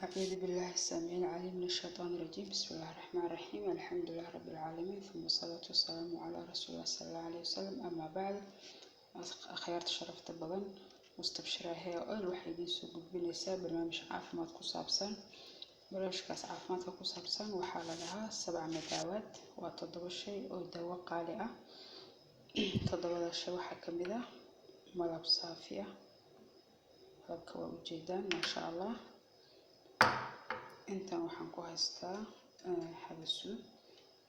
أعوذ بالله السميع العليم من الشيطان الرجيم. بسم الله الرحمن الرحيم. الحمد لله رب العالمين، ثم الصلاة والسلام على رسول الله صلى الله عليه وسلم. أما بعد، أخيارت شرفت بدن مستبشرة هي أول وحيدين سوق بنساء برنامج عافمات كوسابسان. برنامج كاس عافمات كوسابسان وحال لها 7 مداوات وتضرب شيء أو دواء قالئة. تضرب الشيء وحكمده ملاب صافية ملابك وجيدان ما شاء الله. inta waxaan ku haystaa xabasuud,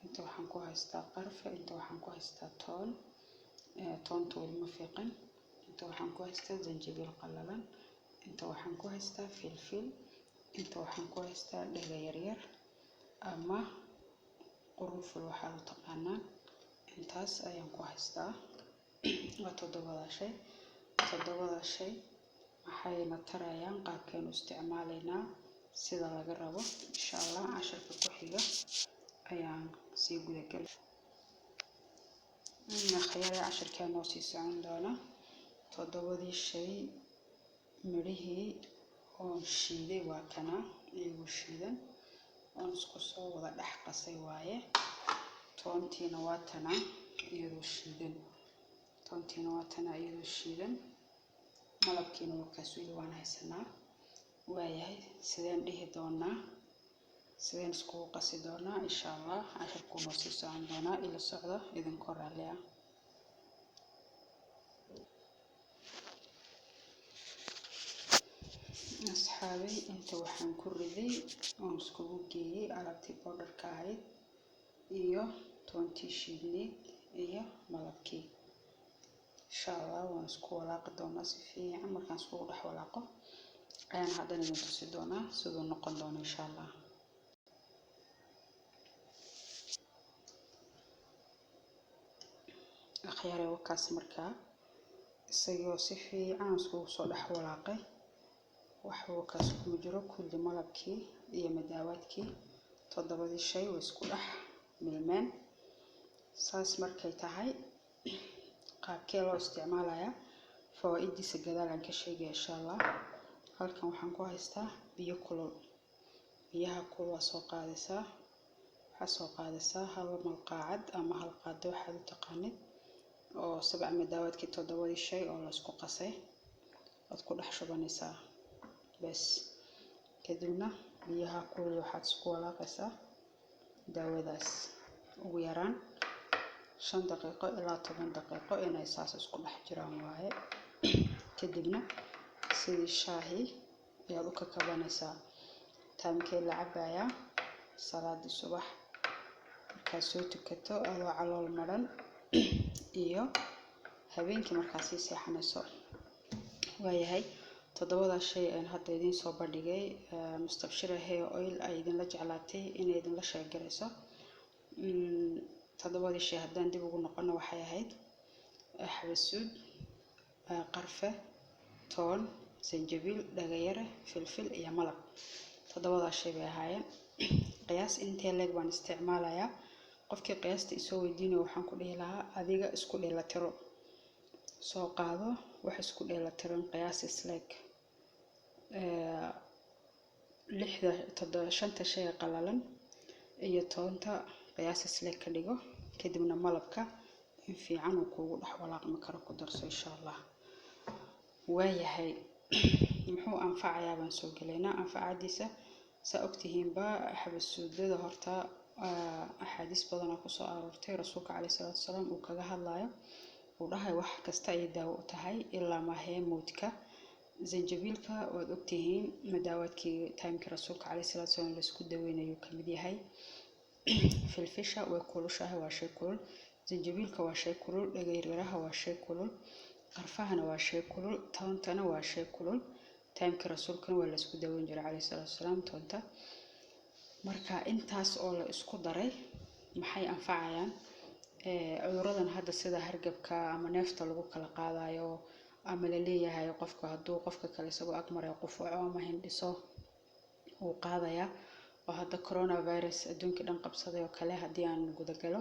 inta waxaan ku haystaa qarfe, inta waxaan ku haystaa toonta weli ma fiiqan, inta waxaan ku haystaa zanjabiil qallalan, inta waxaan ku haystaa filfil, inta waxaan ku haystaa dhaga yaryar ama qurunful waxaa la taqaanaa. intaas ayaan ku haystaa. waa toddobada shay waxayna tarayaan qaabkeenu isticmaalaynaa sida laga rabo. insha Allah casharka ku xiga ayaan sii gudagalay. khayraad casharkeena oo sii socon doona. toddobadii shay mirihii oo shiiday waa kana iyagu shiidan oo isku soo wada dhex qasay waaye. toontiina waa tana iyadoo shiidan, malabkiina waa kaas weli waan haysanaa. waayahay sideen dhihi doonaa, sideen isku qasi doonaa. insha Allah casharku noo sii socon doonaa. ila socda idinkoo raalli ah. asxaabay inta waxaan ku riday oo iskugu geeyay alaabtii powderka ahayd iyo toontii shiidneed iyo malabkii. insha Allah waan isku walaaqi doonaa si fiican. markaan isku dhex walaaqo ayaan haddana idin tusi doonaa siduu noqon doono insha Allah. akhyaarey wakaas markaa isagoo si fiican isku soo dhex walaaqay. wax wakaas ku jiro kulli malabkii iyo madaawaadkii toddobadii shay way isku dhex milmeen. saas markay tahay qaabkee loo isticmaalayaa fawaa'idiisa gadaalaan ka sheegay insha Allah. halkan waxaan ku haystaa biyo kulul. biyaha kulul waa soo qaadaysaa. waxaa soo qaadaysaa hal malqaacad ama hal qaado waxaad u taqaanid oo 7 madaawaadkii toddobadii shay oo la isku qasay aad ku dhex shubanaysaa bas. kadibna biyaha kulul waxaad isku walaaqaysaa daawadaas ugu yaraan 5 daqiiqo ilaa 10 daqiiqo inay saas isku dhex jiraan waaye. kadibna sidii shaahi ayaad u kakabanaysaa. taamkee la cabayaa salaadii subax markaad soo tukato adoo calool maran iyo habeenkii markaad sii seexanayso. waayahay toddobada shay aan hadda idiin soo bandhigay mustabshira hair oil ay idinla jeclaatay inay idinla sheegarayso. toddobadii shay haddaan dib ugu noqono waxay ahayd xabasuud, qarfe, toon, zanjabiil, dhagayare, filfil iyo malab. toddobada shay bay ahaayeen. qiyaas intee leeg baan isticmaalayaa. qofkii qiyaasta isoo weydiinayo waxaan ku dhihi lahaa adiga isku dheellatiro. soo qaado wax isku dheellatiran qiyaas isleeg. 5 shay qallalan iyo toonta qiyaas isleeg ka dhigo. kadibna malabka in fiican uu kuugu dhex walaaqmi karo ku darso insha Allah. waayahay muxuu anfacayaa baan soo gelaynaa. anfacadiisa saa ogtihiinba xabasuudada horta axaadiis badan oo ku soo aroortay rasuulka calayhi salaatu wasalaam uu kaga hadlayo uu dhahay wax kasta ay daawo u tahay ilaa maahee mowdka. zanjabiilka waad ogtihiin madaawaadkii taymkii rasuulka calayhi salaatu wasalaam la isku daweynayo ka mid yahay. filfisha way kulushahay waa shay kulul. zanjabiilka waa shay kulul. dhagayriraha waa shay kulul. qarfahana waa shay kulul. toontana waa shay kulul. taymkii rasuulkana waa la isku daweyn jiray calayhi salaatu wasalaam toonta. marka intaas oo la isku daray maxay anfacayaan. cuduradan hadda sida hargabka ama neefta lagu kala qaadayo ama la leeyahay qofka hadduu qofka kale isagoo ag maray qufaco ama hindhiso uu qaadaya oo hadda coronavirus adduunka dhan qabsaday oo kale haddii aan gudagalo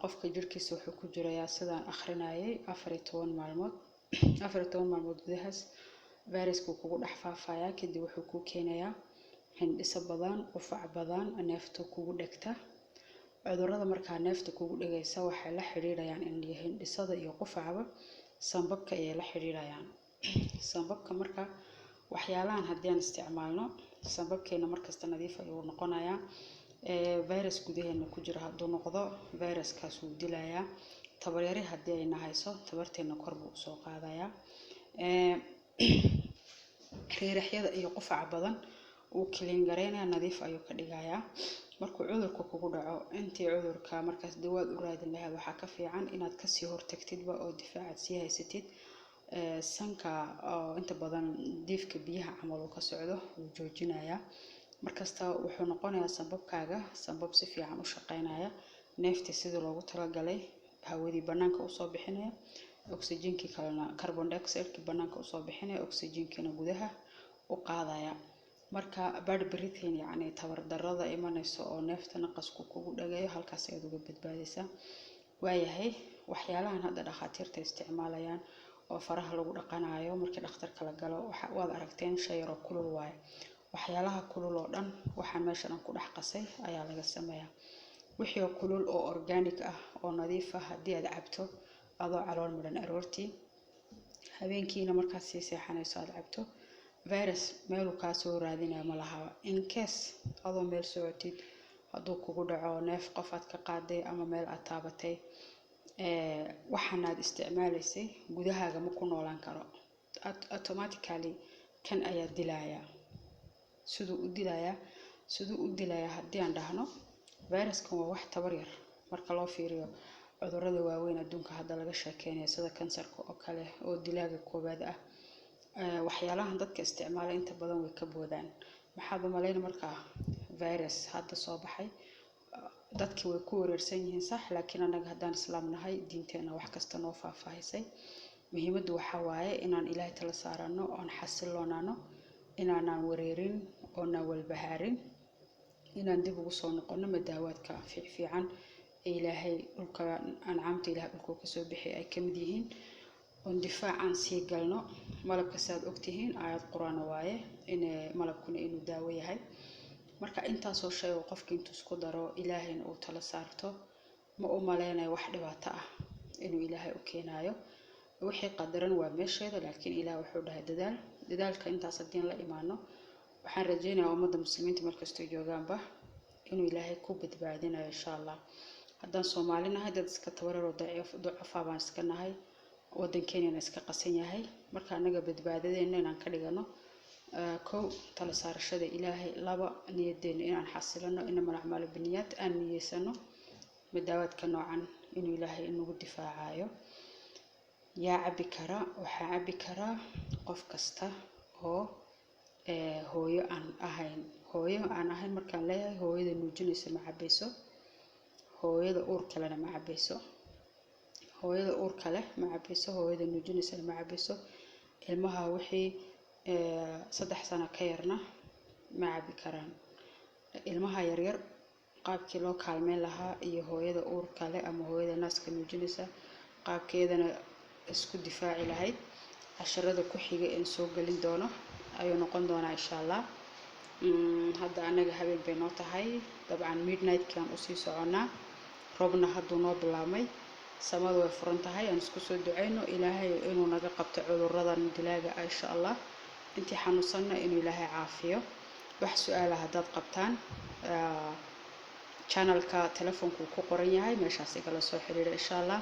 qofka jirkiisa wuxuu ku jirayaa sidaan akhrinayay 14 maalmood gudahaas فيروسku kugu dhex faafaya kadib wuxuu ku keenayaa hindhiso badan qufac badan neefta kugu dhegta cudurrada marka neefta kugu dhagaysa waxay la xiriirayaan hindhisada iyo qufacba sanbabka ay la xiriirayaan sanbabka marka waxyaalahan haddii aan isticmaalno sanbabkeena markasta nadiif ayuu noqonayaa virus gudaheena ku jira hadduu noqdo viruskaas uu dilayaa tabaryari haddii ay nahayso tabarteena kor buu soo qaadayaa reeraxyada iyo qufac badan uu kiliin gareynaya nadiif ayuu ka dhigayaa markuu cudurku kugu dhaco intii cudurka markaas dawaad u raadin lahayd waxaa ka fiican inaad ka sii hortagtidba oo difaacaad sii haysatid sanka inta badan diifka biyaha camal uu ka socdo uu joojinayaa markasta wuxuu noqonayaa sanbabkaaga sanbab si fiican u shaqeynaya neefta sidii loogu talagalay hawadii banaanka u soo bixinaya oxygenkii kalena carbon dioxide banaanka u soo bixinaya oxygenkina gudaha u qaadaya marka bad breathing yani tabar darrada imanayso oo neefta naqasku kugu dhagayo halkaas aad uga badbaadaysaa waayahay waxyaalahan hadda dhakhaatiirta isticmaalayaan oo faraha lagu dhaqanayo markii dhakhtarka la galo waad aragteen shay yar oo kulul waaye waxyaalaha kulul oo dhan waxaan meeshan ku dhex qasay ayaa laga sameeyaa wixii kulul oo organic ah oo nadiif ah haddii aad cabto adoo calool midhan aroortii habeenkiina markaad sii seexanayso aad cabto virus meel uu ka soo raadinayo ma laha in case adoo meel socotid hadduu kugu dhaco neef qof aad ka qaaday ama meel aad taabatay waxaanaad isticmaalaysay gudahaaga ma ku noolaan karo automatically kan ayaa dilaya siduu u dilaya haddii aan dhahno viruskan waa wax tabar yar marka loo fiiriyo cudurrada waaweyn adduunka hadda laga sheekeynayo sida kansarka oo kale oo dilaaga koobaad ah waxyaalahan dadka isticmaala inta badan way ka boodaan maxaad u malayn markaa virus hadda soo baxay dadkii way ku wareersan yihiin sax laakiin anaga haddaan islaam nahay diinteena wax kasta noo faahfaahisay muhiimaddu waxa waaye inaan ilaahay tala saarano oon xasiloonaano inaanaan wareerin oonaan walbahaarin inaan dib ugu soo noqono madaawaadka fiican ee ilaahay dhulka ancaamta ilaahay dhulka ka soo bixi ay ka mid yihiin oon difaacan sii galno malabka saad ogtihiin aayad quraan waaye in malabkuna inuu daawo yahay marka intaasoo shay oo qofka intuu isku daro ilaahayna uu tala saarto ma u maleynayo wax dhibaato ah inuu ilaahay u keenayo wixii qadaran waa meesheeda laakiin ilaahay wuxuu dhahay dadaalka intaas haddii la imaano waxaan rajeynayaa ummadda muslimiinta markastoo joogaanba inuu ilaahay ku badbaadinayo insha allah haddaan Soomaali nahay dad iska tabararo ducafaa baan iska nahay waddankeena iska qasan yahay marka anaga badbaadadeena inaan ka dhigano kow tala saarashada ilaahay laba niyadeena inaan xasilano inama acmaal biniyat aan niyeysano madaawaadka noocan inuu ilaahay inagu difaacayo yaa cabi kara waxaa cabi kara qof kasta oo hooyo aan ahayn markaan leeyahay hooyada nuujinaysa ma cabayso hooyada uurka leh ma cabayso hooyada uurka leh ma cabayso hooyada nuujinaysa ma cabayso ilmaha wixii 3 sano ka yarna ma cabi karaan ilmaha yaryar qaabkii loo kaalmeyn lahaa iyo hooyada uurka leh ama hooyada naaska nuujinaysa qaabkeedana isku difaaci lahayd casharada ku xiga in soo galin doono ayuu noqon doonaa insha Allah hadda anaga habeen bay noo tahay dabcan midnight kan u sii soconaa roobna hadduu noo bilaabmay samadu way furan tahay aan isku soo duceyno ilaahay inuu naga qabto cudurradan dilaaga insha Allah intii xanuunsanna inuu ilaahay caafiyo wax su'aalaha haddaad qabtaan channelka telefoonku ku qoran yahay meeshaas igala soo xiriira insha Allah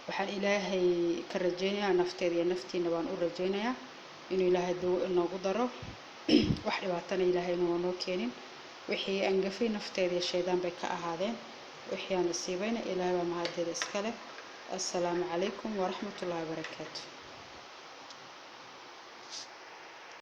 waxaan ilaahay ka rajeynayaa nafteeda iyo naftiina baan u rajeynayaa inuu ilaahay dawo inoogu daro wax dhibaatana ilaahay inuu noo keenin wixii aan gafay nafteeda iyo shaydaan bay ka ahaadeen wixii aan nasiibayna ilaahay baa mahaddeeda iska leh assalaamu calaykum waraxmatullaahi wabarakaatuh